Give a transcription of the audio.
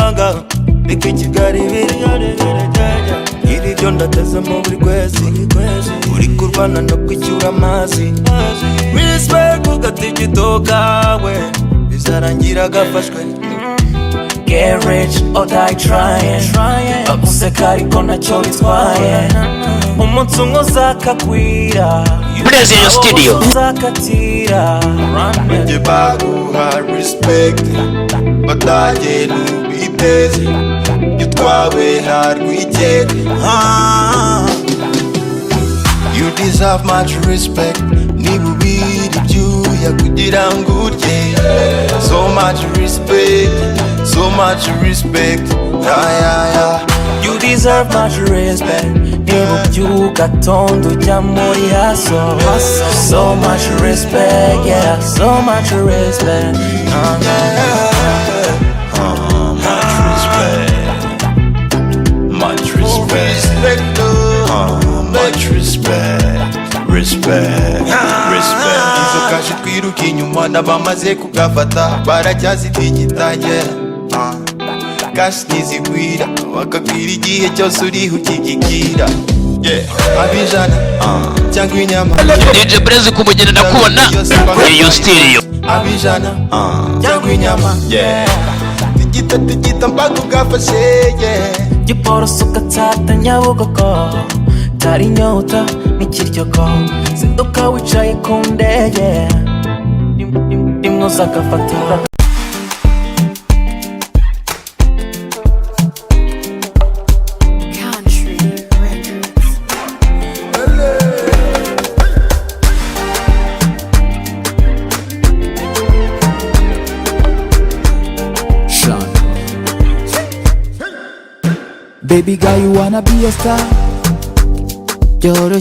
ibanga reka i Kigali biri iri byo ndatezemo buri kwezi uri kurwana no kwicyura amazi respect ugatigito kawe bizarangira gafashwe get rich or die trying baguseka ariko ntacyo bitwaye umunsi umwe uzakakwira Blaze in your studio uzakatira njye baguha respect batange n'ubiteze yitwawe nta rwigere you deserve much respect niba ubira ibyuya kugira ngo urye so much respect you deserve much respect niba ubyuka tonda ujya muri haso so much respect yeah so much respect much respect izo kashi twiruka inyuma n'abamaze kugafata baracyazitigitanye kashi ntizigwira bakagwira igihe cyose uriho ukigikira abijana cyangwa inyama DJ Blaze kumugenda ndakubona kuri iyo studio abijana cyangwa inyama tigita mpaka ugafashe giporoso ugatata Nyabugogo tari inyota n'ikiryoko zinduka wicaye ku ndege rimwe uzagafata Baby girl, you wanna be a star? You're the